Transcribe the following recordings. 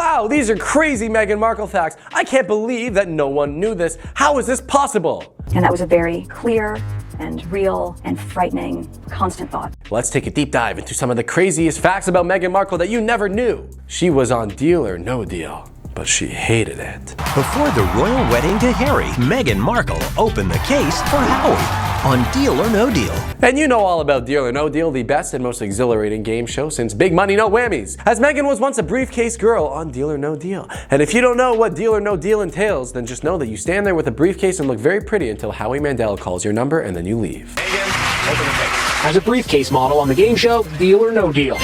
Wow, these are crazy Meghan Markle facts. I can't believe that no one knew this. How is this possible? And that was a very clear and real and frightening constant thought. Let's take a deep dive into some of the craziest facts about Meghan Markle that you never knew. She was on Deal or No Deal, but she hated it. Before the royal wedding to Harry, Meghan Markle opened the case for Howie on Deal or No Deal. And you know all about Deal or No Deal, the best and most exhilarating game show since Big Money No Whammies, as Meghan was once a briefcase girl on Deal or No Deal. And if you don't know what Deal or No Deal entails, then just know that you stand there with a briefcase and look very pretty until Howie Mandel calls your number and then you leave. Meghan, open the case. As a briefcase model on the game show, Deal or No Deal.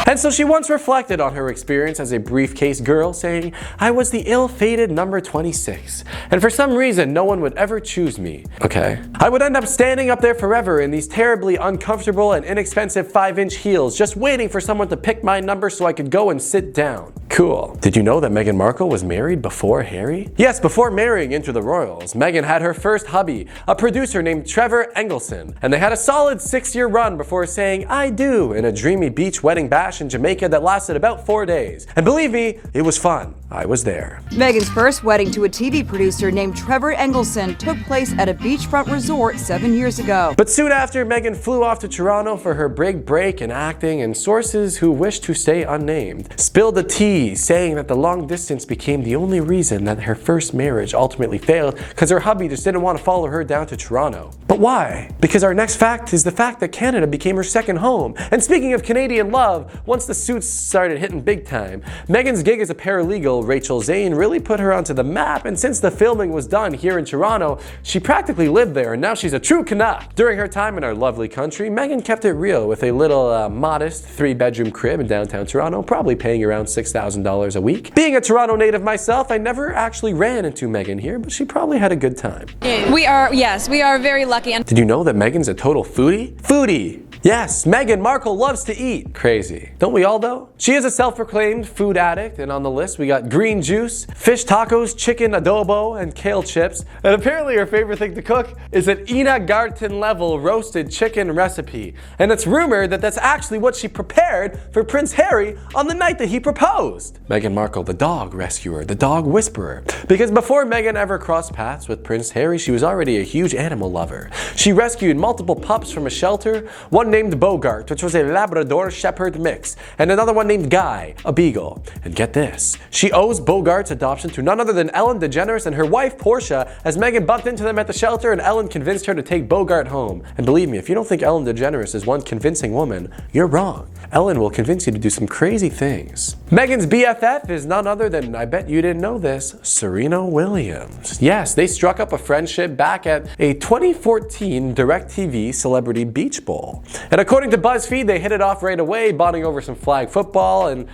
And so she once reflected on her experience as a briefcase girl, saying, "I was the ill-fated number 26, and for some reason no one would ever choose me." Okay. "I would end up standing up there forever in these terribly uncomfortable and inexpensive 5-inch heels, just waiting for someone to pick my number so I could go and sit down." Cool. Did you know that Meghan Markle was married before Harry? Yes, before marrying into the royals, Meghan had her first hubby, a producer named Trevor Engelson, and they had a solid 6-year run before saying "I do" in a dreamy beach wedding bash in Jamaica that lasted about 4 days. And believe me, it was fun. I was there. Meghan's first wedding to a TV producer named Trevor Engelson took place at a beachfront resort 7 years ago. But soon after, Meghan flew off to Toronto for her big break in acting, and sources who wish to stay unnamed spilled the tea, saying that the long distance became the only reason that her first marriage ultimately failed because her hubby just didn't want to follow her down to Toronto. But why? Because our next fact is the fact that Canada became her second home. And speaking of Canadian love, once the suits started hitting big time, Meghan's gig as a paralegal, Rachel Zane, really put her onto the map, and since the filming was done here in Toronto, she practically lived there, and now she's a true Canuck. During her time in our lovely country, Meghan kept it real with a little modest 3-bedroom crib in downtown Toronto, probably paying around $6,000 a week. Being a Toronto native myself, I never actually ran into Meghan here, but she probably had a good time. We are very lucky. Did you know that Meghan's a total foodie? Foodie! Yes, Meghan Markle loves to eat. Crazy. Don't we all though? She is a self-proclaimed food addict, and on the list we got green juice, fish tacos, chicken adobo, and kale chips. And apparently her favorite thing to cook is an Ina Garten level roasted chicken recipe. And it's rumored that that's actually what she prepared for Prince Harry on the night that he proposed. Meghan Markle, the dog rescuer, the dog whisperer. Because before Meghan ever crossed paths with Prince Harry, she was already a huge animal lover. She rescued multiple pups from a shelter, one named Bogart, which was a Labrador Shepherd mix, and another one named Guy, a beagle. And get this, she owes Bogart's adoption to none other than Ellen DeGeneres and her wife Portia, as Meghan bumped into them at the shelter and Ellen convinced her to take Bogart home. And believe me, if you don't think Ellen DeGeneres is one convincing woman, you're wrong. Ellen will convince you to do some crazy things. Meghan's BFF is none other than, I bet you didn't know this, Serena Williams. Yes, they struck up a friendship back at a 2014 DirecTV Celebrity Beach Bowl. And according to BuzzFeed, they hit it off right away, bonding over some flag football and,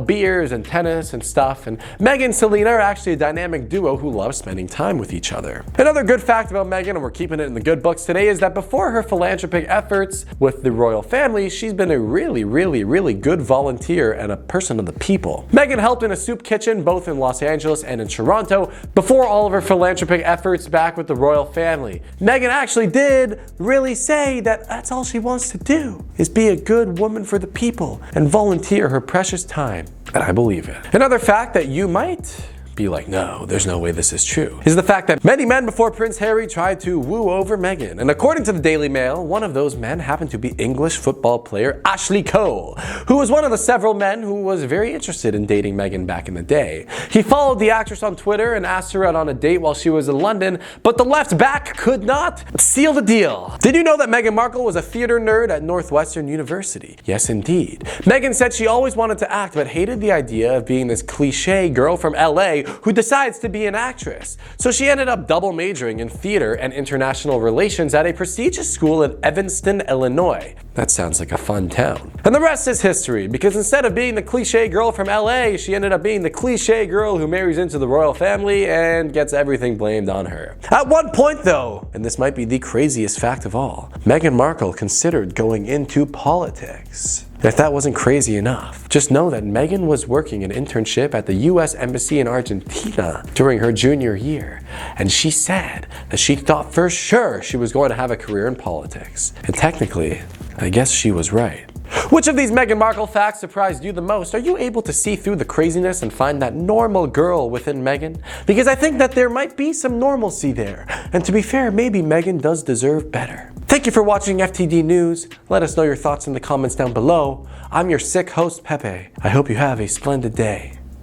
beers and tennis and stuff. And Meghan and Selena are actually a dynamic duo who love spending time with each other. Another good fact about Meghan, and we're keeping it in the good books today, is that before her philanthropic efforts with the royal family, she's been a really good volunteer and a person of the people. Meghan helped in a soup kitchen both in Los Angeles and in Toronto before all of her philanthropic efforts back with the royal family. Meghan actually did really say that that's all she wants to do, is be a good woman for the people and volunteer her precious time. And I believe it. Another fact that you might be like, no, there's no way this is true, is the fact that many men before Prince Harry tried to woo over Meghan. And according to the Daily Mail, one of those men happened to be English football player Ashley Cole, who was one of the several men who was very interested in dating Meghan back in the day. He followed the actress on Twitter and asked her out on a date while she was in London, but the left back could not seal the deal. Did you know that Meghan Markle was a theater nerd at Northwestern University? Yes, indeed. Meghan said she always wanted to act, but hated the idea of being this cliche girl from LA who decides to be an actress. So she ended up double majoring in theater and international relations at a prestigious school in Evanston, Illinois. That sounds like a fun town. And the rest is history, because instead of being the cliche girl from LA, she ended up being the cliche girl who marries into the royal family and gets everything blamed on her. At one point though, and this might be the craziest fact of all, Meghan Markle considered going into politics. If that wasn't crazy enough, just know that Meghan was working an internship at the US Embassy in Argentina during her junior year, and she said that she thought for sure she was going to have a career in politics. And technically, I guess she was right. Which of these Meghan Markle facts surprised you the most? Are you able to see through the craziness and find that normal girl within Meghan? Because I think that there might be some normalcy there. And to be fair, maybe Meghan does deserve better. Thank you for watching FTD News. Let us know your thoughts in the comments down below. I'm your sick host, Pepe. I hope you have a splendid day.